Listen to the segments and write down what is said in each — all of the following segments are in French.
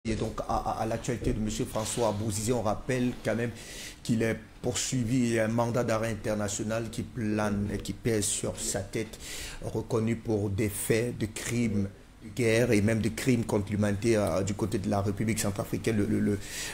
Et donc à l'actualité de M. François Bozizé, on rappelle quand même qu'il est poursuivi un mandat d'arrêt international qui plane et qui pèse sur sa tête, reconnu pour des faits de crimes de guerre et même de crimes contre l'humanité du côté de la République centrafricaine.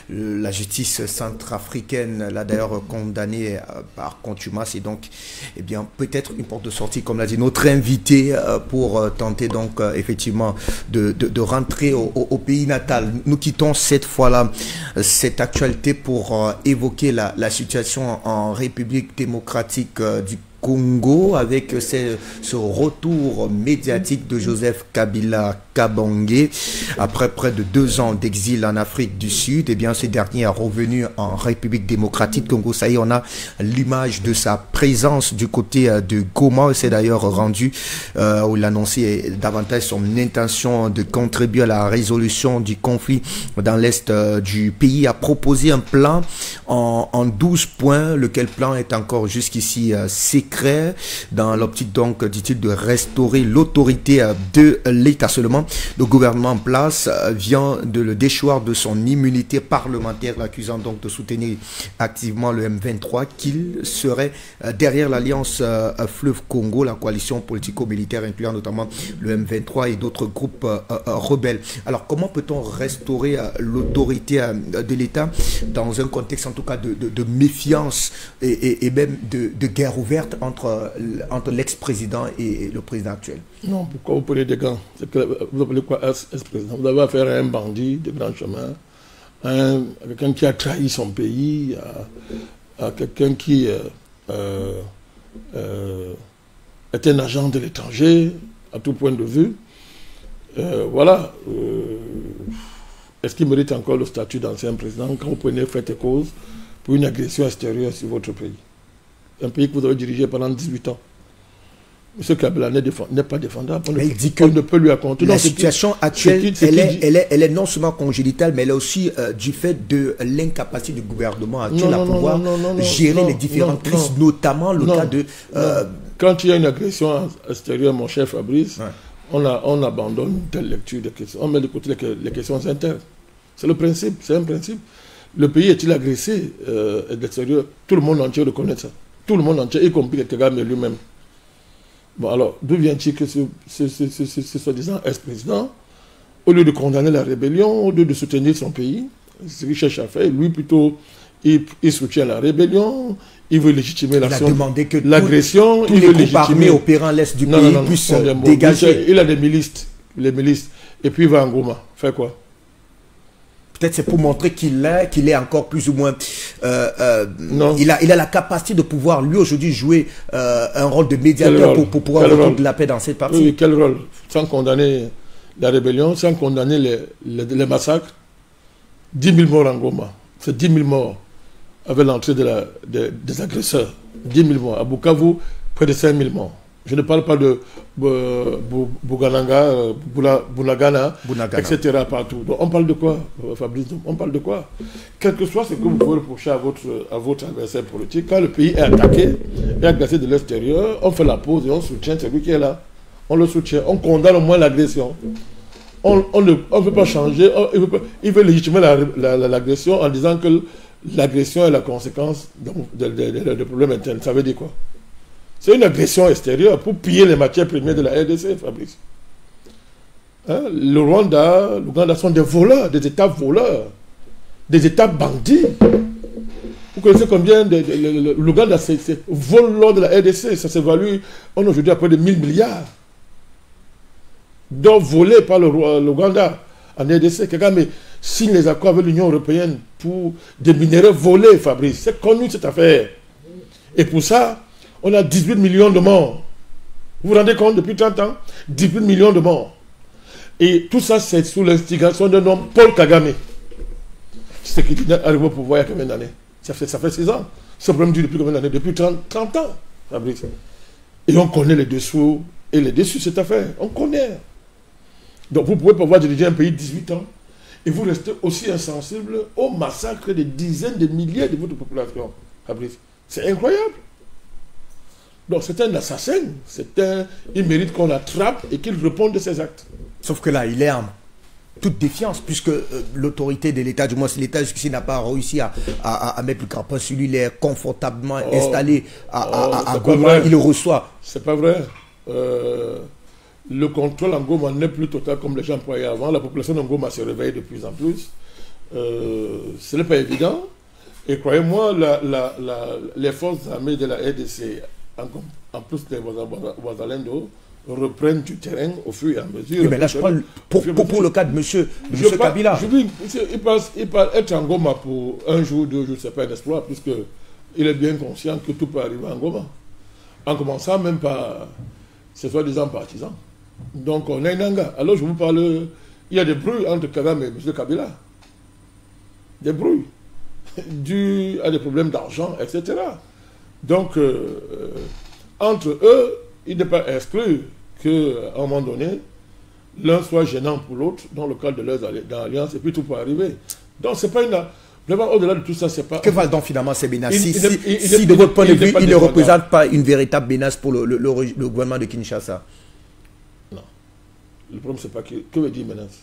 La justice centrafricaine l'a d'ailleurs condamné par contumace et donc eh bien peut-être une porte de sortie, comme l'a dit notre invité, pour tenter donc effectivement de rentrer au pays natal. Nous quittons cette fois-là cette actualité pour évoquer la situation en République démocratique du Congo avec ce retour médiatique de Joseph Kabila Kabange après près de 2 ans d'exil en Afrique du Sud. Et bien ce dernier est revenu en République démocratique Congo. Ça y est, on a l'image de sa présence du côté de Goma. C'est d'ailleurs rendu où il annonçait davantage son intention de contribuer à la résolution du conflit dans l'est du pays. A proposé un plan en 12 points, lequel plan est encore jusqu'ici secret, dans l'optique donc, dit-il, de restaurer l'autorité de l'État. Seulement, le gouvernement en place vient de le déchoir de son immunité parlementaire, l'accusant donc de soutenir activement le M23, qu'il serait derrière l'alliance Fleuve Congo, la coalition politico-militaire incluant notamment le M23 et d'autres groupes rebelles. Alors comment peut-on restaurer l'autorité de l'État dans un contexte en tout cas de méfiance et même de guerre ouverte entre l'ex-président et le président actuel? Non, pourquoi vous prenez des gants? Vous appelez quoi ex-président? Vous avez affaire à un bandit de grand chemin, à quelqu'un qui a trahi son pays, à quelqu'un qui est un agent de l'étranger, à tout point de vue. Voilà. Est-ce qu'il mérite encore le statut d'ancien président quand vous prenez fait et cause pour une agression extérieure sur votre pays? Un pays que vous avez dirigé pendant 18 ans. M. Kabila n'est pas défendable. Mais il dit que ne peut lui raconter. La situation actuelle, elle est non seulement congénitale, mais elle est aussi du fait de l'incapacité du gouvernement actuel à pouvoir gérer les différentes crises, notamment le cas de... Quand il y a une agression extérieure, mon cher Fabrice, on abandonne une telle lecture des questions. On met de côté les questions internes. C'est le principe, c'est un principe. Le pays est-il agressé de l'extérieur? Tout le monde entier reconnaît ça. Tout le monde entier, y compris Kagame lui-même. Bon, alors, d'où vient-il que ce soi-disant ex-président, au lieu de condamner la rébellion, au lieu de soutenir son pays, ce qu'il cherche à faire, lui plutôt, il soutient la rébellion, il veut légitimer l'agression, tous les groupes armés opérant à l'est du pays puissent dégager. Il a des milices, et puis il va en Goma. Faire quoi? Peut-être c'est pour montrer qu'il est encore plus ou moins... il a la capacité de pouvoir, lui, aujourd'hui, jouer un rôle de médiateur pour pouvoir retourner de la paix dans cette partie. Oui, quel rôle? Sans condamner la rébellion, sans condamner les massacres. 10 000 morts en Goma. C'est 10 000 morts avec l'entrée des agresseurs. 10 000 morts. À Bukavu, près de 5 000 morts. Je ne parle pas de Bunagana, etc. partout. Donc on parle de quoi, Fabrice? On parle de quoi? Quel que soit ce que vous pouvez reprocher à votre adversaire politique, quand le pays est attaqué et agressé de l'extérieur, on fait la pause et on soutient celui qui est là. On le soutient. On condamne au moins l'agression. On ne peut pas changer. Il veut légitimer l'agression en disant que l'agression est la conséquence de problèmes internes. Ça veut dire quoi? C'est une agression extérieure pour piller les matières premières de la RDC, Fabrice. Hein? Le Rwanda, l'Ouganda sont des voleurs, des États voleurs, des États bandits. Vous connaissez combien l'Ouganda vole l'or de la RDC, ça s'évalue aujourd'hui à près de 1000 milliards. Donc volés par l'Ouganda en RDC. Kagame signe les accords avec l'Union européenne pour des minéraux volés, Fabrice. C'est connu cette affaire. Et pour ça, on a 18 millions de morts. Vous vous rendez compte, depuis 30 ans, 18 millions de morts. Et tout ça, c'est sous l'instigation d'un homme, Paul Kagame. C'est qui est arrivé au pouvoir il y a combien d'années? Ça fait 6 ans. Ce problème dure depuis combien d'années? Depuis 30 ans, Fabrice. Et on connaît les dessous et les dessus de cette affaire. On connaît. Donc vous pouvez pouvoir diriger un pays de 18 ans et vous restez aussi insensible au massacre des dizaines de milliers de votre population, Fabrice. C'est incroyable. Donc c'est un assassin, il mérite qu'on l'attrape et qu'il réponde de ses actes. Sauf que là, il est en toute défiance, puisque l'autorité de l'État, du moins l'État jusqu'ici n'a pas réussi à mettre le carpin sur lui, il est confortablement installé à Goma, il le reçoit. C'est pas vrai. Le contrôle en Goma n'est plus total comme les gens croyaient avant. La population de Goma se réveille de plus en plus. Ce n'est pas évident. Et croyez-moi, les forces armées de la RDC, en plus des Ouazalendo, reprennent du terrain au fur et à mesure. Oui, mais là, je parle pour le cas de monsieur Kabila. Il parle être en Goma pour un jour, 2 jours, c'est pas un exploit, puisqu'il est bien conscient que tout peut arriver en Goma. En commençant même par ses soi-disant partisans. Donc on est un Nanga. Alors je vous parle, il y a des bruits entre Kagame et monsieur Kabila. Des bruits. Dû à des problèmes d'argent, etc. Donc, entre eux, il n'est pas exclu qu'à un moment donné, l'un soit gênant pour l'autre dans le cadre de leurs alliances, et puis tout peut arriver. Donc, c'est pas une... Vraiment, au-delà de tout ça, c'est pas... Que valent donc finalement ces menaces? Si de votre point de vue, ils ne représentent pas une véritable menace pour le gouvernement de Kinshasa? Non. Le problème, c'est pas que veut dire menace.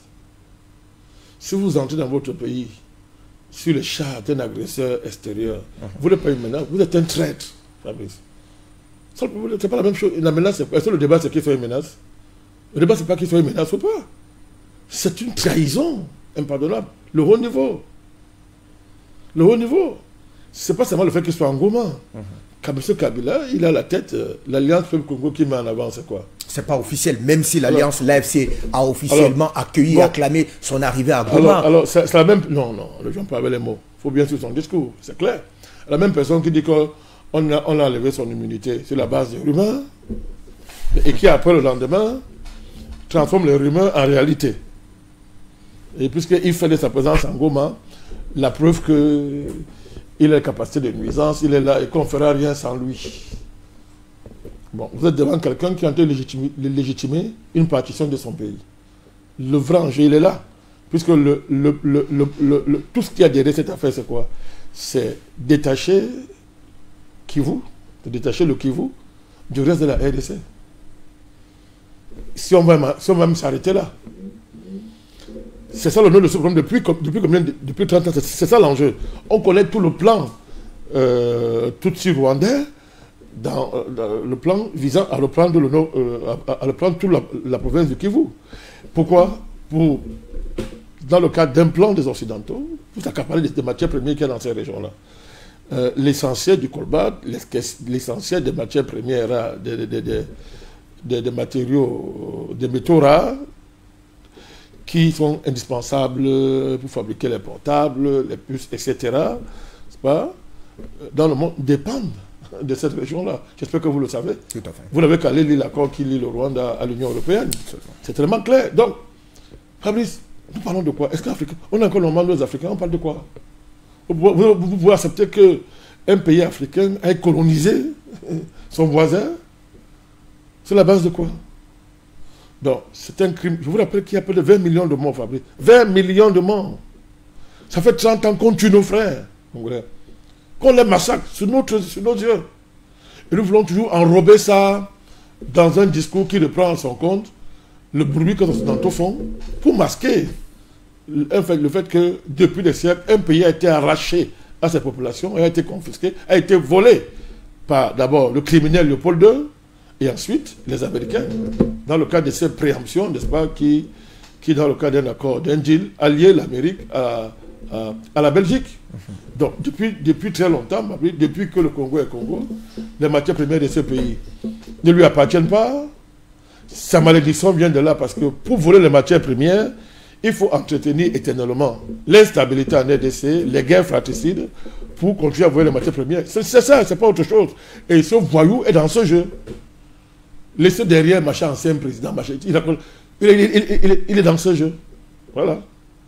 Si vous entrez dans votre pays sur le char d'un agresseur extérieur, vous n'êtes pas une menace, vous êtes un traître, Fabrice. C'est pas la même chose. La menace, est-ce que le débat, c'est qu'il soit une menace? Le débat, c'est pas qu'il soit une menace ou pas. C'est une trahison impardonnable. Le haut niveau. Le haut niveau. C'est pas seulement le fait qu'il soit en Goma. M. Kabila, il a la tête, l'Alliance Peuple Congo qui met en avant, c'est quoi? C'est pas officiel, même si l'Alliance, l'AFC a officiellement accueilli, acclamé son arrivée à Goma. Alors c'est la même... Non, les gens parlent les mots. Il faut bien suivre son discours, c'est clair. La même personne qui dit qu'on a enlevé son immunité sur la base des rumeurs, et qui, après le lendemain, transforme les rumeurs en réalité. Et puisqu'il fait de sa présence en Goma, la preuve qu'il a la capacité de nuisance, il est là et qu'on ne fera rien sans lui. Bon, vous êtes devant quelqu'un qui est en train de légitimer une partition de son pays. Le vrai enjeu, il est là. Puisque tout ce qui a derrière cette affaire, c'est quoi? C'est détacher Kivu, détacher le Kivu du reste de la RDC. Si on va même s'arrêter là. C'est ça le nom de ce problème depuis 30 ans. C'est ça l'enjeu. On connaît tout le plan Tutsi-Rwandais, dans le plan visant à reprendre toute la province du Kivu. Pourquoi? Dans le cadre d'un plan des Occidentaux, pour s'accaparer des matières premières qu'il y a dans ces régions-là. L'essentiel du colbad, l'essentiel des matières premières, des matériaux, des métaux rares, qui sont indispensables pour fabriquer les portables, les puces, etc., c'est pas, dans le monde, dépendent de cette région-là. J'espère que vous le savez. Tout à fait. Vous n'avez qu'à lire l'accord qui lie le Rwanda à l'Union européenne. C'est tellement clair. Donc, Fabrice, nous parlons de quoi? Est-ce qu'Afrique, on a encore normalement les Africains, on parle de quoi? Vous pouvez accepter qu'un pays africain ait colonisé son voisin? C'est la base de quoi? Donc, c'est un crime. Je vous rappelle qu'il y a plus de 20 millions de morts, Fabrice. 20 millions de morts. Ça fait 30 ans qu'on tue nos frères, qu'on les massacre sur nos yeux. Et nous voulons toujours enrober ça dans un discours qui reprend en son compte le bruit que les Occidentaux font pour masquer le fait que depuis des siècles, un pays a été arraché à ses populations, a été confisqué, a été volé par d'abord le criminel Léopold II et ensuite les Américains, dans le cadre de ces préemptions, n'est-ce pas, qui dans le cadre d'un accord, d'un deal, alliait l'Amérique à la Belgique. Donc, depuis très longtemps, depuis que le Congo est Congo, les matières premières de ce pays ne lui appartiennent pas. Sa malédiction vient de là parce que pour voler les matières premières, il faut entretenir éternellement l'instabilité en RDC, les guerres fratricides, pour continuer à voler les matières premières. C'est ça, c'est pas autre chose. Et ce voyou est dans ce jeu. Laissez derrière machin ancien président, machin, il est dans ce jeu. Voilà.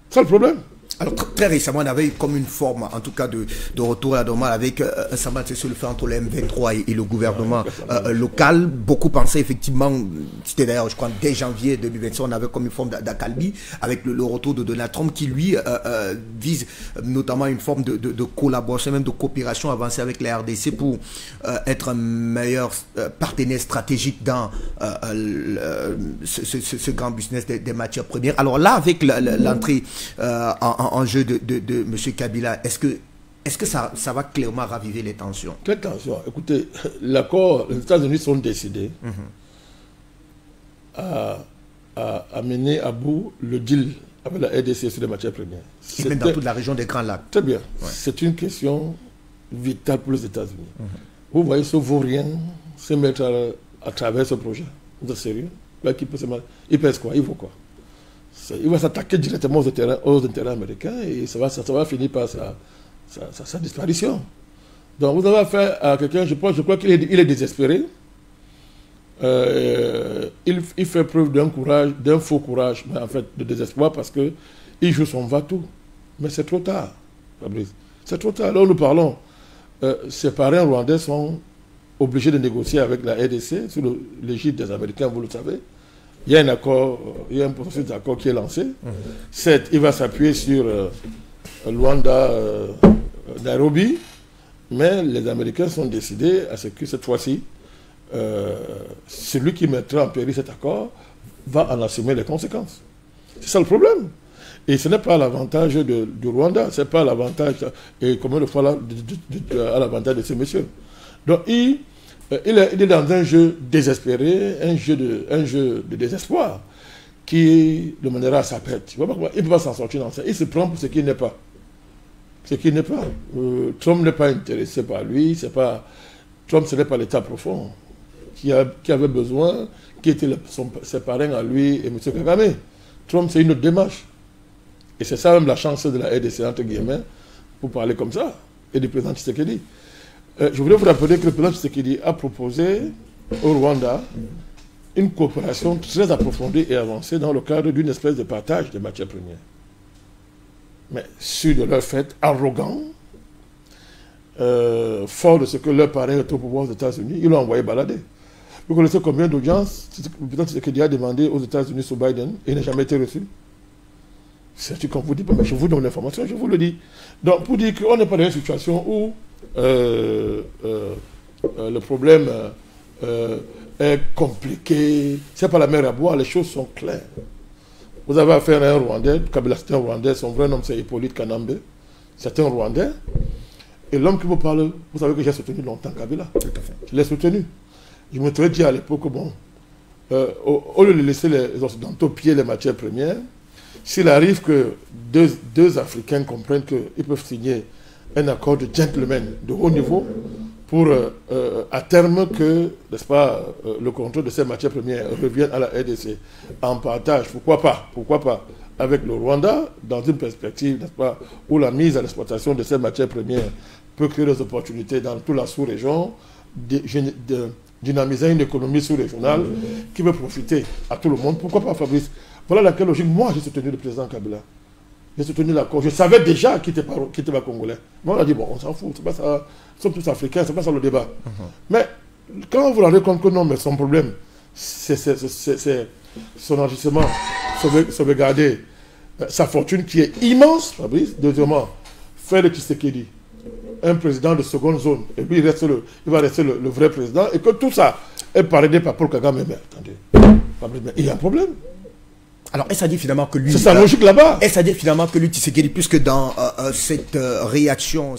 C'est le problème. Alors très récemment, on avait eu comme une forme, en tout cas, de retour à la normale avec un semblant de se le fait entre le M23 et le gouvernement local. Beaucoup pensaient effectivement, c'était d'ailleurs, je crois, dès janvier 2025, on avait comme une forme d'accalmie avec le retour de Donald Trump qui, lui, vise notamment une forme de collaboration, même de coopération avancée avec la RDC pour être un meilleur partenaire stratégique dans ce grand business des matières premières. Alors là, avec l'entrée en jeu de M. Kabila, est-ce que ça va clairement raviver les tensions? Quelle tension? Écoutez, l'accord, les États-Unis sont décidés à mener à bout le deal avec la RDC sur les matières premières. Et même dans toute la région des Grands Lacs. Très bien. Ouais. C'est une question vitale pour les États-Unis. Vous voyez ce vaurien se mettre à travers ce projet. Vous êtes sérieux? Il pèse quoi? Il vaut quoi? Il va s'attaquer directement aux intérêts américains et ça va finir par sa disparition. Donc vous avez affaire à quelqu'un, je crois qu'il est désespéré. Il fait preuve d'un faux courage, mais en fait de désespoir parce qu'il joue son va-tout. Mais c'est trop tard, Fabrice. C'est trop tard. Là où nous parlons, ses parents rwandais sont obligés de négocier avec la RDC sous l'égide des Américains, vous le savez. Il y a un accord, il y a un processus d'accord qui est lancé. Certes, il va s'appuyer sur Luanda, Nairobi, mais les Américains sont décidés à ce que cette fois-ci, celui qui mettra en péril cet accord va en assumer les conséquences. C'est ça le problème. Et ce n'est pas l'avantage du Rwanda, ce n'est pas l'avantage, et combien de fois là, à l'avantage de ce monsieur. Donc il est dans un jeu désespéré, un jeu de désespoir qui le mènera à sa perte. Il ne peut pas s'en sortir dans ça. Il se prend pour ce qu'il n'est pas. Ce qu'il n'est pas. Trump n'est pas intéressé par lui. Trump, ce n'est pas l'État profond qui avait besoin, qui était ses parrains à lui et M. Kagame. Trump, c'est une autre démarche. Et c'est ça même la chance de la RDC, entre guillemets, pour parler comme ça, et du président Tshisekedi. Je voulais vous rappeler que le président Tshisekedi a proposé au Rwanda une coopération très approfondie et avancée dans le cadre d'une espèce de partage des matières premières. Mais sur de leur fait arrogant, fort de ce que leur parrain est au pouvoir aux États-Unis, ils l'ont envoyé balader. Vous connaissez combien d'audiences le président Tshisekedi a demandé aux États-Unis sur Biden et il n'a jamais été reçu? C'est ce qu'on vous dit, mais je vous donne l'information, je vous le dis. Donc, pour dire qu'on n'est pas dans une situation où le problème est compliqué, c'est pas la mer à boire, les choses sont claires. Vous avez affaire à un Rwandais, Kabila c'est un Rwandais, son vrai nom c'est Hippolyte Kanambe, c'est un Rwandais, et l'homme qui vous parle, vous savez que j'ai soutenu longtemps Kabila. Tout à fait. Je l'ai soutenu. Je me serais dit à l'époque, bon, au lieu de laisser les Occidentaux piller les matières premières, s'il arrive que deux Africains comprennent qu'ils peuvent signer un accord de gentleman de haut niveau pour, à terme, que, n'est-ce pas, le contrôle de ces matières premières revienne à la RDC en partage, pourquoi pas, avec le Rwanda, dans une perspective, n'est-ce pas, où la mise à l'exploitation de ces matières premières peut créer des opportunités dans toute la sous-région, de dynamiser une économie sous-régionale qui peut profiter à tout le monde. Pourquoi pas, Fabrice? Voilà laquelle logique. Moi, j'ai soutenu le président Kabila. J'ai soutenu l'accord. Je savais déjà qu'il n'était pas congolais. Mais on a dit, bon, on s'en fout, c'est pas ça. Nous sommes tous africains, c'est pas ça le débat. Mais quand vous vous rendez compte que non, mais son problème, c'est son enrichissement, sauvegarder sa fortune qui est immense, Fabrice. Deuxièmement, faire de Tshisekedi un président de seconde zone, et puis il va rester le vrai président, et que tout ça est parrainé par Paul Kagame. Mais attendez, Fabrice, mais il y a un problème. Alors, est-ce à dire finalement que lui... C'est sa logique là-bas. Est-ce à dire finalement que lui, Tshisekedi, puisque dans cette réaction,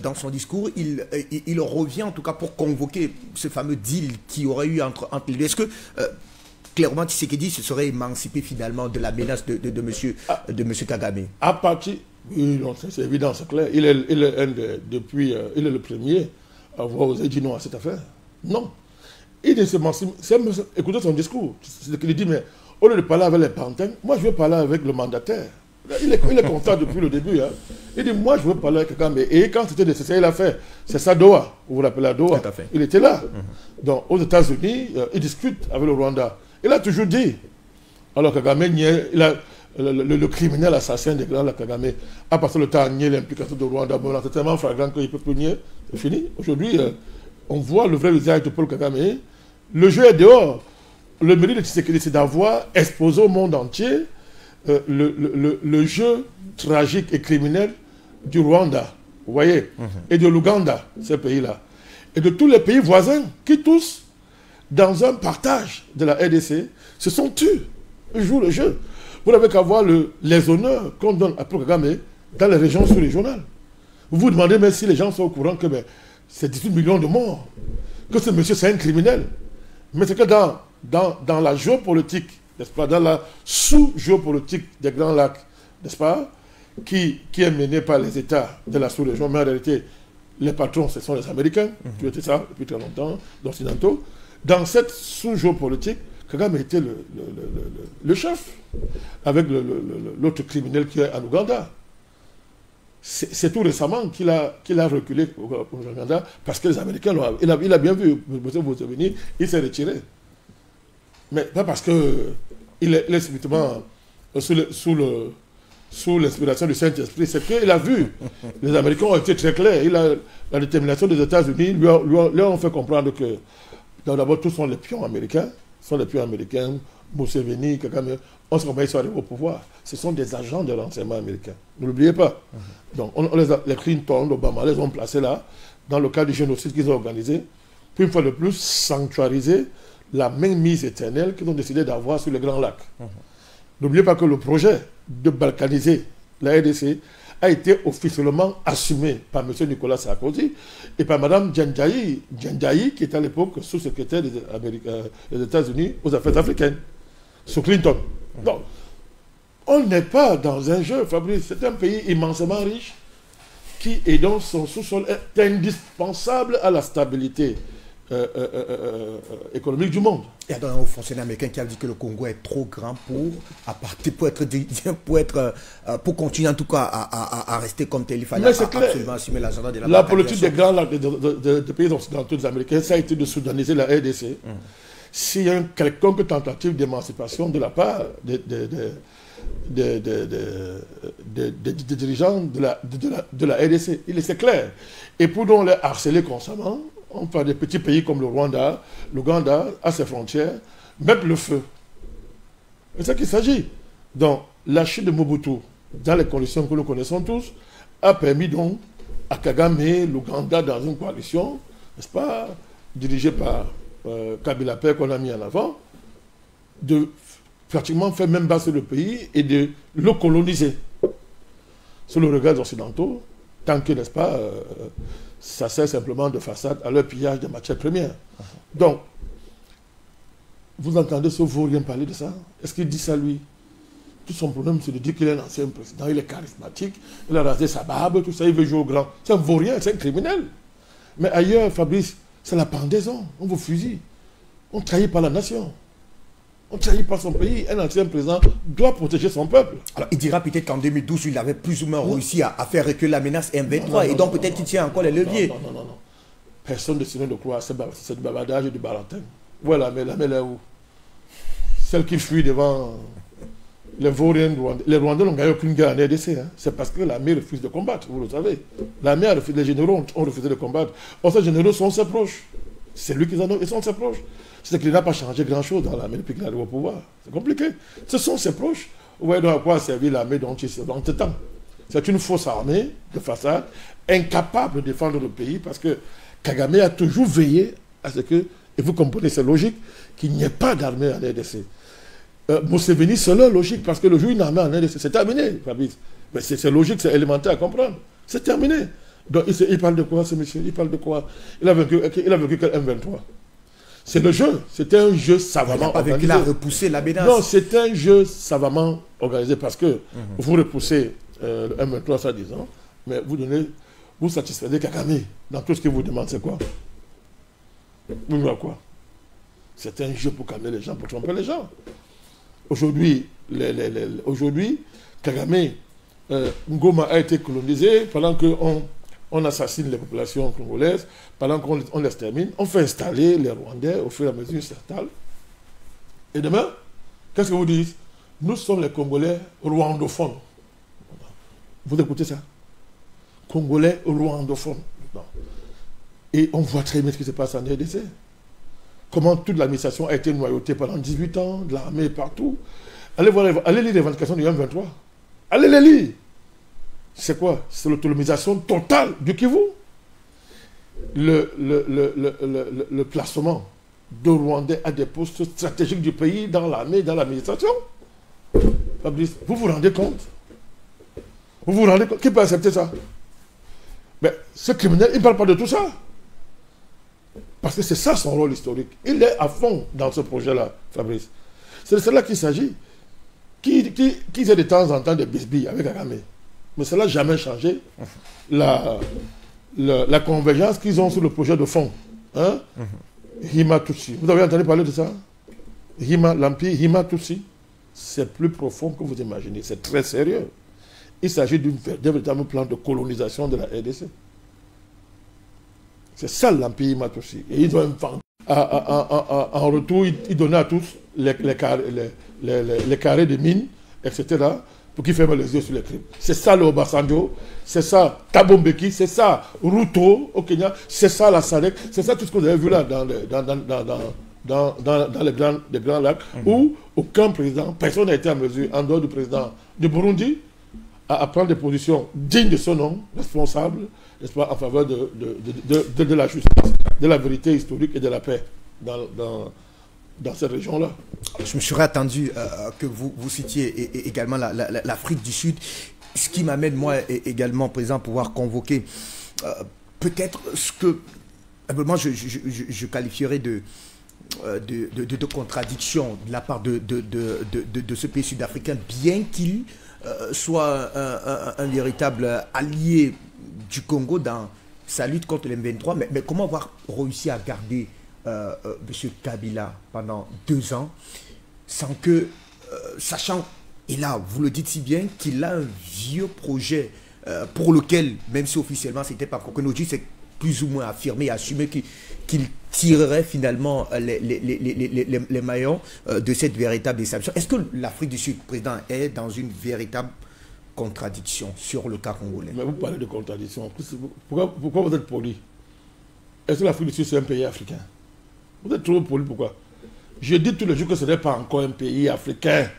dans son discours, il revient en tout cas pour convoquer ce fameux deal qui aurait eu entre les deux. Est-ce que, clairement, Tshisekedi se serait émancipé finalement de la menace de monsieur Kagame? À partir... Oui, c'est évident, c'est clair. Il est le premier à avoir osé dire non à cette affaire. Non. Il ne s'émancipe... Écoutez son discours. C'est ce qu'il dit, mais... Au lieu de parler avec les pantins, moi je veux parler avec le mandataire. Il est content depuis le début. Hein. Il dit, moi je veux parler avec quelqu'un. Et quand c'était nécessaire, il a fait. C'est ça Doha. Vous vous rappelez à Doha? Il était là. Donc aux États-Unis, il discute avec le Rwanda. Il a toujours dit. Alors Kagame, le criminel assassin des grands Kagame a passé le temps à nier l'implication de Rwanda. Bon, c'est tellement flagrant qu'il ne peut plus nier. C'est fini. Aujourd'hui, on voit le vrai visage de Paul Kagame. Le jeu est dehors. Le mérite de Tshisekedi, c'est d'avoir exposé au monde entier le jeu tragique et criminel du Rwanda, vous voyez, et de l'Ouganda, ces pays-là, et de tous les pays voisins qui tous, dans un partage de la RDC, se sont tus. Ils jouent le jeu. Vous n'avez qu'à voir les honneurs qu'on donne à Paul Kagame dans les régions sous-régionales. Vous vous demandez même si les gens sont au courant que c'est 18 millions de morts, que ce monsieur c'est un criminel. Mais c'est que dans la géopolitique, n'est-ce pas, dans la sous-géopolitique des Grands Lacs, n'est-ce pas, qui est menée par les États de la sous-région, mais en réalité, les patrons, ce sont les Américains, qui ont été ça depuis très longtemps, les Occidentaux. Dans cette sous-géopolitique, Kagame était le chef, avec l'autre criminel qui est en Ouganda. C'est tout récemment qu'il a reculé au Ouganda, parce que les Américains l'ont... Il a bien vu, il s'est retiré. Mais pas parce qu'il est subitement sous l'inspiration du Saint-Esprit, c'est qu'il a vu. Les Américains ont été très clairs. La détermination des États-Unis lui ont fait comprendre que, d'abord, tous sont les pions américains. Museveni, Kagame, on sait comment ils sont arrivés au pouvoir. Ce sont des agents de renseignement américain. Ne l'oubliez pas. Donc, les Clinton, Obama, les ont placés là, dans le cadre du génocide qu'ils ont organisé, puis une fois de plus, sanctuariser la mainmise éternelle qu'ils ont décidé d'avoir sur les Grands Lacs. N'oubliez pas que le projet de balkaniser la RDC a été officiellement assumé par M. Nicolas Sarkozy et par Mme Djendayi, qui était à l'époque sous-secrétaire des États-Unis aux affaires africaines, sous Clinton. Donc, on n'est pas dans un jeu, Fabrice. C'est un pays immensément riche et dont son sous-sol est indispensable à la stabilité économique du monde. Il y a un haut fonctionnaire américain qui a dit que le Congo est trop grand pour continuer en tout cas à rester comme tel. Il fallait absolument assumer l'agenda de la politique des grands lacs des pays occidentaux des Américains, ça a été de soudaniser la RDC. S'il y a une quelconque tentative d'émancipation de la part des dirigeants de la RDC, c'est clair. Et pour nous les harceler constamment, on parle des petits pays comme le Rwanda, l'Ouganda, à ses frontières, mettre le feu. C'est ça qu'il s'agit. Donc, la chute de Mobutu, dans les conditions que nous connaissons tous, a permis donc à Kagame, l'Ouganda, dans une coalition, n'est-ce pas, dirigée par Kabila Père qu'on a mis en avant, de pratiquement faire même basser le pays et de le coloniser. Sur le regard des Occidentaux, tant que, n'est-ce pas, ça sert simplement de façade à leur pillage de matières premières. Donc, vous entendez ce vaurien parler de ça? Est-ce qu'il dit ça lui? Tout son problème, c'est de dire qu'il est un ancien président, il est charismatique, il a rasé sa barbe, tout ça, il veut jouer au grand. C'est un vaurien, c'est un criminel. Mais ailleurs, Fabrice, c'est la pendaison, on vous fusille. On trahit pas la nation. On ne trahit pas son pays. Un ancien président doit protéger son peuple. Alors, il dira peut-être qu'en 2012, il avait plus ou moins réussi à faire reculer la menace M23 et donc peut-être qu'il tient encore les leviers. Non. Personne ne décide de croire. C'est du bavardage et du baratin. Voilà, mais la est où? Celle qui fuit devant les Vauriens rwandais. Les Rwandais n'ont gagné aucune guerre en RDC. Hein. C'est parce que l'armée refuse de combattre, vous le savez. L'armée a refusé, les généraux ont refusé de combattre. Or, ces généraux sont ses proches. C'est lui qui en a, ils sont ses proches. C'est qu'il n'a pas changé grand-chose dans l'armée depuis qu'il arrive au pouvoir. C'est compliqué. Ce sont ses proches. Vous voyez donc à quoi a servi l'armée dont il se temps. C'est une fausse armée de façade, incapable de défendre le pays, parce que Kagame a toujours veillé à ce que, et vous comprenez, c'est logique, qu'il n'y ait pas d'armée en RDC. Museveni, c'est leur logique, parce que le jour où une armée en RDC, c'est terminé, Fabrice. Mais c'est logique, c'est élémentaire à comprendre. C'est terminé. Donc il parle de quoi, ce monsieur? Il parle de quoi? Il a vaincu quel M23? C'est le jeu. C'était un jeu savamment organisé. Il a repoussé la menace. Non, c'est un jeu savamment organisé parce que vous repoussez le M23 soi-disant, mais vous satisfaisez Kagame dans tout ce qu'il vous demande. C'est quoi? Vous voyez quoi? C'est un jeu pour calmer les gens, pour tromper les gens. Aujourd'hui, Kagame, Ngoma a été colonisé pendant qu'on assassine les populations congolaises, pendant qu'on les termine, on fait installer les Rwandais, au fur et à mesure ils s'installent. Et demain, qu'est-ce que vous dites? Nous sommes les Congolais rwandophones. Vous écoutez ça? Congolais rwandophones. Et on voit très bien ce qui se passe en RDC. Comment toute l'administration a été noyautée pendant 18 ans, de l'armée partout. Allez lire les revendications du M23. Allez les lire. C'est quoi? C'est l'autonomisation totale du Kivu. Le placement de Rwandais à des postes stratégiques du pays, dans l'armée, dans l'administration. Fabrice, vous vous rendez compte? Vous vous rendez compte? Qui peut accepter ça? Mais ce criminel, il ne parle pas de tout ça. Parce que c'est ça son rôle historique. Il est à fond dans ce projet-là, Fabrice. C'est de cela qu'il s'agit. Qui fait de temps en temps des bisbilles avec Kagame. Mais cela n'a jamais changé la convergence qu'ils ont sur le projet de fond. Hein? Hima Tutsi. Vous avez entendu parler de ça? L'empire Hima Tutsi. C'est plus profond que vous imaginez. C'est très sérieux. Il s'agit d'un véritable plan de colonisation de la RDC. C'est ça l'empire Hima Tutsi. Et ils ont en retour, ils donnaient à tous les carrés de mines, etc., pour qu'ils ferment les yeux sur les crimes. C'est ça le Obasanjo, c'est ça Thabo Mbeki, c'est ça Ruto au Kenya, c'est ça la SADC, c'est ça tout ce que vous avez vu là dans les grands lacs, où aucun président, personne n'a été en mesure, en dehors du président du Burundi, à prendre des positions dignes de son nom, responsables, n'est-ce pas, en faveur de la justice, de la vérité historique et de la paix dans cette région-là. Je me serais attendu que vous citiez également l'Afrique du Sud, ce qui m'amène moi également, président, à pouvoir convoquer peut-être ce que moi je qualifierais de contradiction de la part de ce pays sud-africain, bien qu'il soit un véritable allié du Congo dans sa lutte contre les M23, mais comment avoir réussi à garder M. Kabila pendant 2 ans sans que, sachant, et là vous le dites si bien, qu'il a un vieux projet pour lequel, même si officiellement c'était pas Kokonoji, c'est plus ou moins affirmé, assumé qu'il tirerait finalement les maillons de cette véritable déception. Est-ce que l'Afrique du Sud, président, est dans une véritable contradiction sur le cas congolais? Mais vous parlez de contradiction. Pourquoi vous êtes poli? Est-ce que l'Afrique du Sud, c'est un pays africain? Vous êtes trop poli, pourquoi? Je dis tous les jours que ce n'est pas encore un pays africain.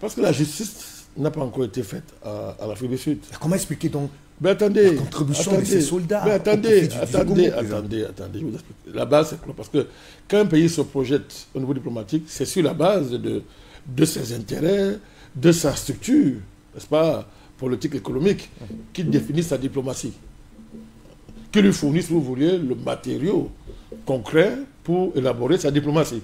Parce que la justice n'a pas encore été faite à l'Afrique du Sud. Comment expliquer donc la contribution de ces soldats? Attendez, je vous explique. La base, c'est quoi? Parce que quand un pays se projette au niveau diplomatique, c'est sur la base de ses intérêts, de sa structure, n'est-ce pas, politique, économique, qui définit sa diplomatie, qui lui fournit, si vous voulez, le matériau concret pour élaborer sa diplomatie.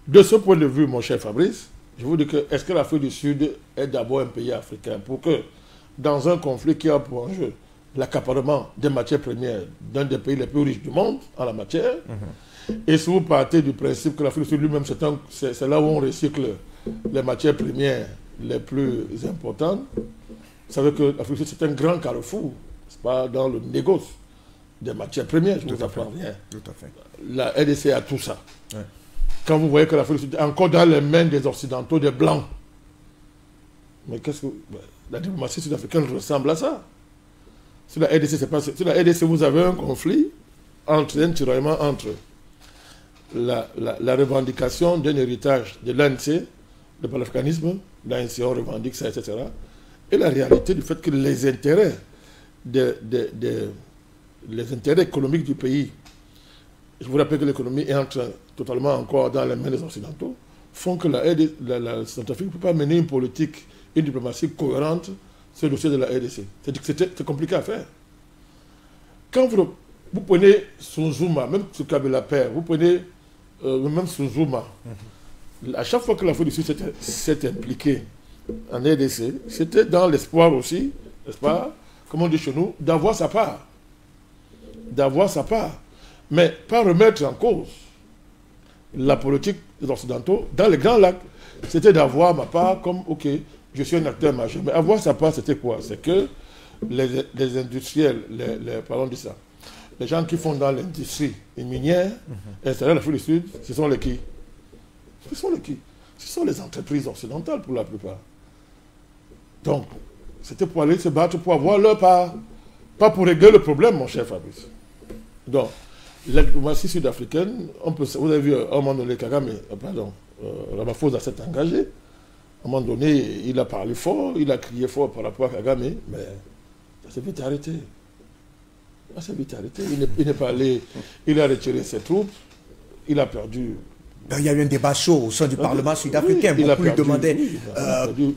De ce point de vue, mon cher Fabrice, je vous dis que est-ce que l'Afrique du Sud est d'abord un pays africain pour que, dans un conflit qui a pour enjeu l'accaparement des matières premières d'un des pays les plus riches du monde en la matière, et si vous partez du principe que l'Afrique du Sud lui-même, c'est là où on recycle les matières premières les plus importantes, vous savez que l'Afrique du Sud, c'est un grand carrefour, c'est pas dans le négoce des matières premières, je ne vous apprends rien. Tout à fait. La RDC a tout ça. Ouais. Quand vous voyez que l'Afrique du Sud est encore dans les mains des Occidentaux, des Blancs, mais qu'est-ce que... La diplomatie sud-africaine ressemble à ça. Sur la RDC, c'est pas... Sur la RDC, vous avez un conflit, un tiraillement entre la revendication d'un héritage de l'ANC, le panafricanisme, l'ANC on revendique ça, etc., et la réalité du fait que les intérêts les intérêts économiques du pays, je vous rappelle que l'économie est totalement encore dans les mains des Occidentaux, font que la Centrafrique ne peut pas mener une politique, une diplomatie cohérente sur le dossier de la RDC. C'est compliqué à faire. Quand vous prenez Sunzuma, même ce Kabila père, vous prenez même Sunzuma, à chaque fois que l'Afrique du Sud s'est impliquée en RDC, c'était dans l'espoir aussi, n'est-ce pas, comme on dit chez nous, d'avoir sa part. D'avoir sa part. Mais pas remettre en cause la politique des Occidentaux dans les Grands Lacs. C'était d'avoir ma part comme, ok, je suis un acteur majeur. Mais avoir sa part, c'était quoi? C'est que les industriels, parlons de ça, les gens qui font dans l'industrie minière, installés en Afrique du Sud, ce sont les qui? Ce sont les qui? ce sont les entreprises occidentales pour la plupart. Donc, c'était pour aller se battre pour avoir leur part. Pas pour régler le problème, mon cher Fabrice. Donc, la diplomatie sud-africaine, vous avez vu à un moment donné Kagame, Ramaphosa s'est engagé. À un moment donné, il a parlé fort, il a crié fort par rapport à Kagame, mais ça s'est vite arrêté. Ça s'est vite arrêté. Il n'est pas allé, il a retiré ses troupes, il a perdu. Il y a eu un débat chaud au sein du Parlement sud-africain. Beaucoup lui demandaient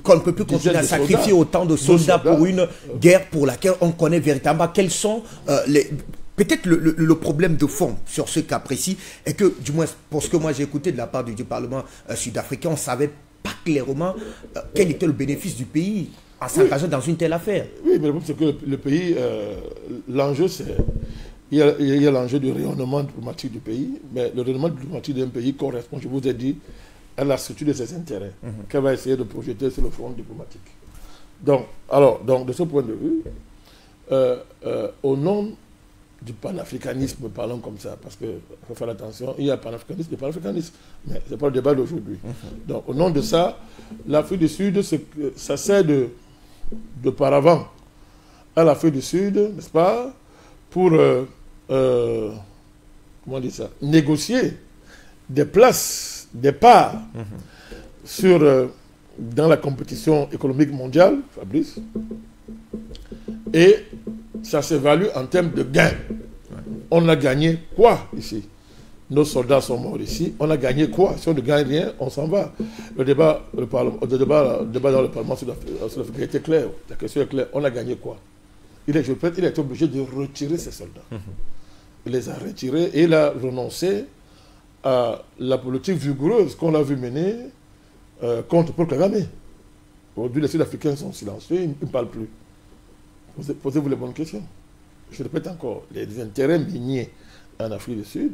qu'on ne peut plus continuer à sacrifier autant de soldats pour une guerre pour laquelle on connaît véritablement quels sont les... Peut-être le problème de fond sur ce cas précis est que, du moins pour ce que moi j'ai écouté de la part du Parlement sud-africain, on ne savait pas clairement quel était le bénéfice du pays en s'engageant dans une telle affaire. Oui, mais le problème c'est que le pays, l'enjeu c'est... Il y a l'enjeu du rayonnement diplomatique du pays, mais le rayonnement diplomatique d'un pays correspond, je vous ai dit, à la structure de ses intérêts, qu'elle va essayer de projeter sur le front diplomatique. Donc, de ce point de vue, au nom du panafricanisme, parlons comme ça, parce qu'il faut faire attention, il y a panafricanisme et panafricanisme, mais ce n'est pas le débat d'aujourd'hui. Donc, au nom de ça, l'Afrique du Sud, ça sert de paravent à l'Afrique du Sud, n'est-ce pas, pour comment dire ça, négocier des places, des parts dans la compétition économique mondiale, Fabrice, et ça s'évalue en termes de gains. On a gagné quoi ici? Nos soldats sont morts ici. On a gagné quoi? Si on ne gagne rien, on s'en va. Le débat dans le Parlement sud-africain était clair. La question est claire. On a gagné quoi? Il a été obligé de retirer ses soldats. Il les a retirés et il a renoncé à la politique vigoureuse qu'on a vu mener contre Paul Kagame. Aujourd'hui, les Sud-Africains sont silencieux, ils ne parlent plus. Posez-vous les bonnes questions. Je répète encore, les intérêts miniers en Afrique du Sud...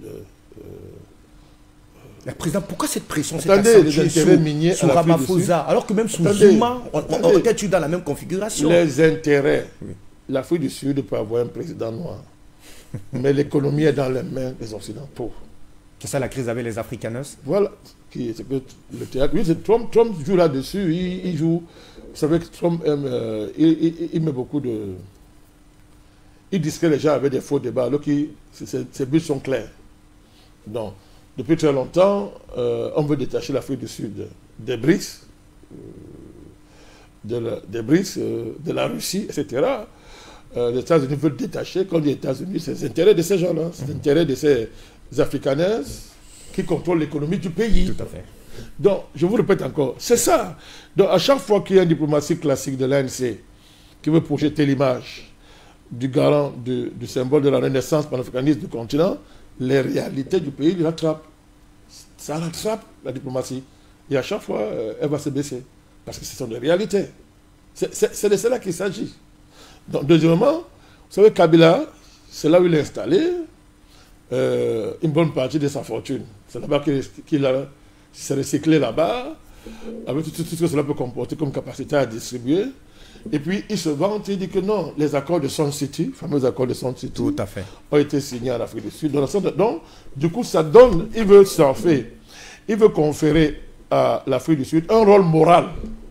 Président, pourquoi cette pression s'est accentuée sur Ramaphosa, alors que même sous Zuma, on était dans la même configuration? Les intérêts... L'Afrique du Sud peut avoir un président noir, mais l'économie est dans les mains des Occidentaux. C'est ça la crise avec les Afrikaners? Voilà, c'est que le théâtre. Oui, Trump joue là-dessus, il joue. Vous savez que Trump aime, il met beaucoup de. Il distrait les gens avec des faux débats, alors que ses buts sont clairs. Donc, depuis très longtemps, on veut détacher l'Afrique du Sud des BRICS, de la Russie, etc. Les États-Unis veulent détacher, quand les États-Unis, c'est les intérêts de ces gens-là, c'est les intérêts de ces Afrikaners qui contrôlent l'économie du pays. Tout à fait. Donc, je vous répète encore, c'est ça. Donc, à chaque fois qu'il y a une diplomatie classique de l'ANC qui veut projeter l'image du garant, du symbole de la renaissance panafricaniste du continent, les réalités du pays les rattrapent. Ça rattrape la diplomatie. Et à chaque fois, elle va se baisser. Parce que ce sont des réalités. C'est de cela qu'il s'agit. Donc, deuxièmement, vous savez, Kabila, c'est là où il est installé une bonne partie de sa fortune. C'est là-bas qu'il s'est recyclé là-bas, avec tout ce que cela peut comporter comme capacité à distribuer. Et puis, il se vante, il dit que non, les accords de Sun City, les fameux accords de Sun City, tout à fait, ont été signés en Afrique du Sud. Donc, du coup, ça donne, il veut surfer, il veut conférer à l'Afrique du Sud un rôle moral,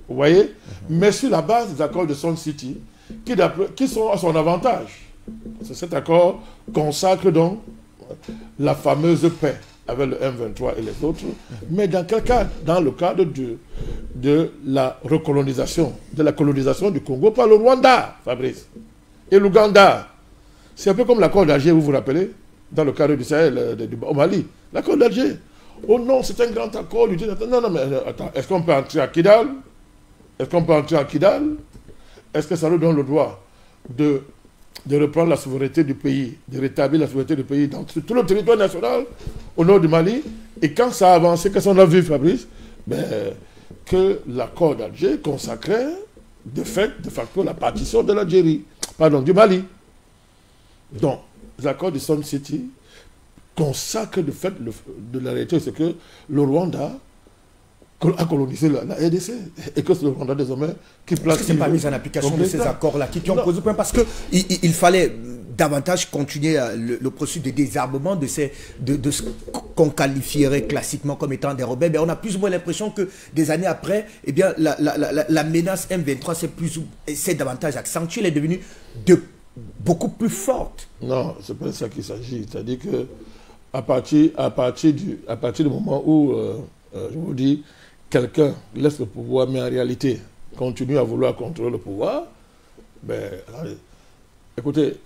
vous voyez, mais sur la base des accords de Sun City, qui sont à son avantage. Cet accord consacre donc la fameuse paix avec le M23 et les autres, mais dans quel cadre? Dans le cadre de la recolonisation, de la colonisation du Congo par le Rwanda, Fabrice, et l'Ouganda. C'est un peu comme l'accord d'Alger, vous vous rappelez, dans le cadre du Sahel, au Mali. L'accord d'Alger. Oh non, c'est un grand accord. Non, mais attends, est-ce qu'on peut entrer à Kidal? Est-ce que ça nous donne le droit de reprendre la souveraineté du pays, de rétablir la souveraineté du pays dans tout le territoire national au nord du Mali? Et quand ça a avancé, qu'est-ce qu'on a vu, Fabrice? Que l'accord d'Alger consacrait de facto la partition de l'Algérie, du Mali. Donc, l'accord de Sun City consacre de fait de la réalité, c'est que le Rwanda a colonisé la RDC et que c'est le Rwanda désormais qui place... Est-ce que ce n'est pas mise en application de ces accords-là qui ont posé point? Parce qu'il fallait davantage continuer le processus de désarmement de ce qu'on qualifierait classiquement comme étant des rebelles. Mais on a plus ou moins l'impression que des années après, eh bien, la menace M23 s'est davantage accentuée, elle est devenue beaucoup plus forte. Non, c'est pas de ça qu'il s'agit. C'est-à-dire que à partir du moment où, je vous dis, quelqu'un laisse le pouvoir, mais en réalité continue à vouloir contrôler le pouvoir, ben, allez, écoutez,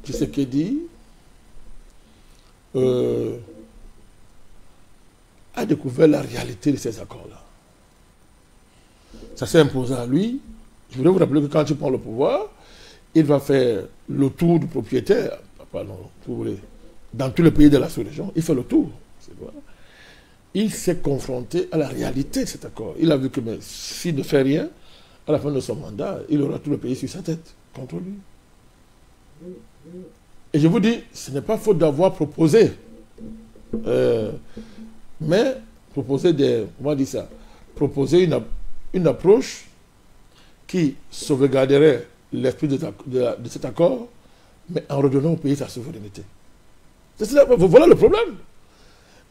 Tshisekedi a découvert la réalité de ces accords-là. Ça s'est imposé à lui. Je voudrais vous rappeler que quand il prend le pouvoir, il va faire le tour du propriétaire, pardon, dans tous les pays de la sous-région, il fait le tour. Il s'est confronté à la réalité de cet accord. Il a vu que s'il ne fait rien, à la fin de son mandat, il aura tout le pays sur sa tête, contre lui. Et je vous dis, ce n'est pas faute d'avoir proposé, mais proposer proposer une approche qui sauvegarderait l'esprit de cet accord, mais en redonnant au pays sa souveraineté. Voilà le problème.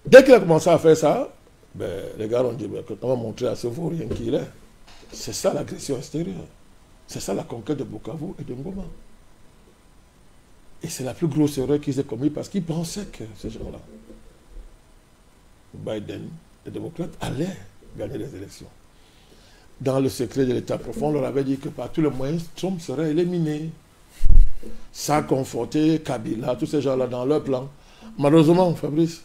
Dès qu'il a commencé à faire ça, ben, les gars ont dit, ben, on va montrer à ce vaurien qui il est. C'est ça l'agression extérieure. C'est ça la conquête de Bukavu et de Ngoma. Et c'est la plus grosse erreur qu'ils aient commise parce qu'ils pensaient que ces gens-là, Biden, les démocrates, allaient gagner les élections. Dans le secret de l'État profond, on leur avait dit que par tous les moyens, Trump serait éliminé. Ça a conforté Kabila, tous ces gens-là dans leur plan. Malheureusement, Fabrice,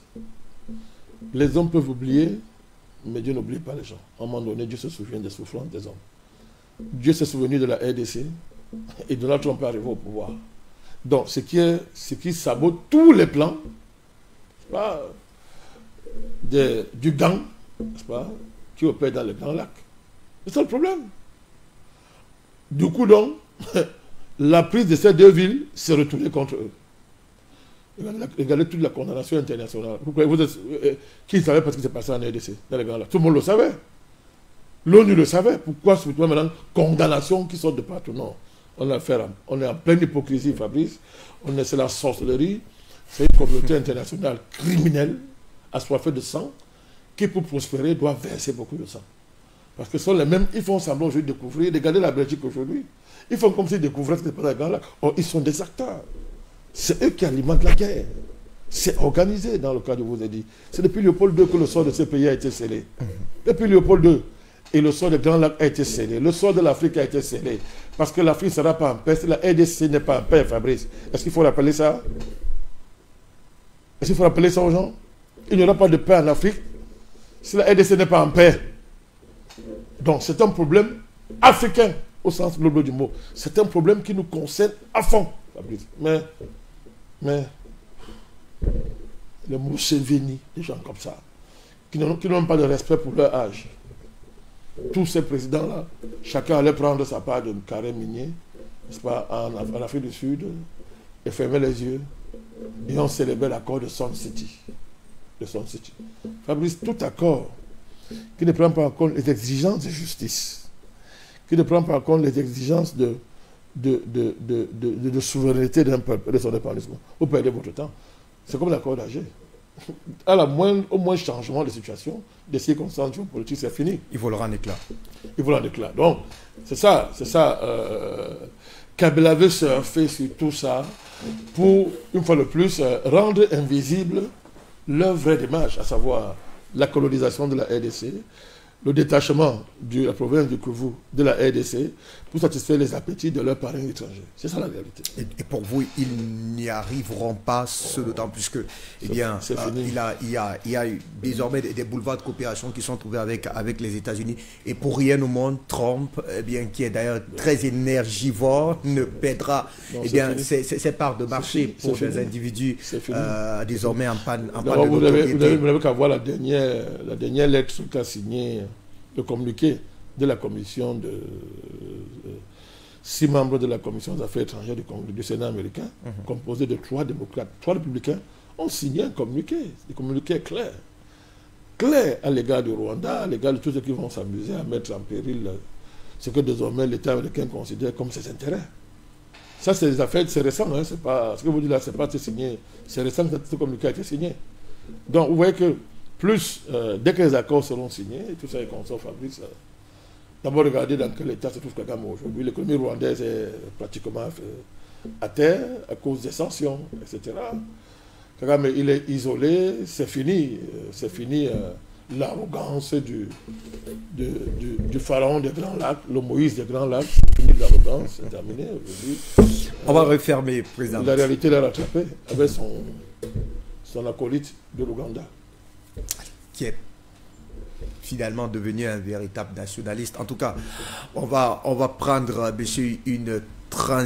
les hommes peuvent oublier, mais Dieu n'oublie pas les gens. À un moment donné, Dieu se souvient des souffrances des hommes. Dieu s'est souvenu de la RDC et Donald Trump est arrivé au pouvoir. Donc, ce qui sabote tous les plans, pas, du gang, pas, qui opère dans les Grands Lacs. C'est ça le problème. Du coup, donc, la prise de ces deux villes s'est retournée contre eux. Regardez toute la condamnation internationale. Qui savait pas ce qui s'est passé en RDC, dans les Grands Lacs? Tout le monde le savait. L'ONU le savait. Pourquoi c'est maintenant condamnation qui sort de partout? Non. On est en pleine hypocrisie, Fabrice. C'est la sorcellerie. C'est une communauté internationale criminelle, assoiffée de sang, qui pour prospérer doit verser beaucoup de sang. Parce que ce sont les mêmes, ils font semblant aujourd'hui de découvrir. Regardez la Belgique aujourd'hui. Ils font comme s'ils découvraient ce qui se passe dans les Grands Lacs. Or, ils sont des acteurs. C'est eux qui alimentent la guerre. C'est organisé dans le cas je vous ai dit. C'est depuis Léopold II que le sort de ce pays a été scellé. Depuis Léopold II. Et le sort des Grands Lacs a été scellé. Le sort de l'Afrique a été scellé. Parce que l'Afrique ne sera pas en paix. Si la RDC n'est pas en paix, Fabrice, est-ce qu'il faut rappeler ça? Est-ce qu'il faut rappeler ça aux gens? Il n'y aura pas de paix en Afrique si la RDC n'est pas en paix. Donc c'est un problème africain au sens global du mot. C'est un problème qui nous concerne à fond, Fabrice. Mais les Museveni, des gens comme ça, qui n'ont pas de respect pour leur âge. Tous ces présidents-là, chacun allait prendre sa part de carré minier, n'est-ce pas, en Afrique du Sud, et fermer les yeux. Et on célébrait l'accord de Sun City. Fabrice, tout accord qui ne prend pas en compte les exigences de justice, qui ne prend pas en compte les exigences de souveraineté d'un peuple et de son épanouissement, vous perdez votre temps. C'est comme l'accord d'Alger. Au moins changement de situation, des circonstances géopolitiques, c'est fini. Il volera en éclat. Donc, c'est ça. Kabila veut surfer sur tout ça pour, une fois de plus, rendre invisible leur vraie démarche, à savoir la colonisation de la RDC, le détachement de la province du Kivu de la RDC pour satisfaire les appétits de leurs parents étrangers. C'est ça la réalité. Et pour vous, ils n'y arriveront pas, ce d'autant plus que, il y a désormais des boulevards de coopération qui sont trouvés avec les États-Unis. Et pour rien au monde, Trump, qui est d'ailleurs très énergivore, ne perdra ses parts de marché pour des individus désormais en panne de Vous n'avez qu'à voir la dernière lettre qu'a signée le communiqué de la commission de 6 membres de la commission des affaires étrangères du Sénat américain, composé de 3 démocrates, 3 républicains, ont signé un communiqué clair à l'égard du Rwanda, à l'égard de tous ceux qui vont s'amuser à mettre en péril ce que désormais l'État américain considère comme ses intérêts. Ça, c'est des affaires, c'est récent, hein, c'est pas, ce que vous dites là, c'est pas signé, c'est récent que ce communiqué a été signé. Donc, vous voyez que dès que les accords seront signés, tout ça est consort, Fabrice, d'abord regardez dans quel état se trouve Kagame aujourd'hui. L'économie rwandaise est pratiquement à terre à cause des sanctions, etc. Kagame, il est isolé, c'est fini l'arrogance du pharaon des Grands Lacs, le Moïse des Grands Lacs, fini l'arrogance, c'est terminé aujourd'hui. On va refermer, président. La réalité l'a rattrapé avec son acolyte de l'Ouganda. Qui est finalement devenu un véritable nationaliste. En tout cas, on va prendre, monsieur, une transition.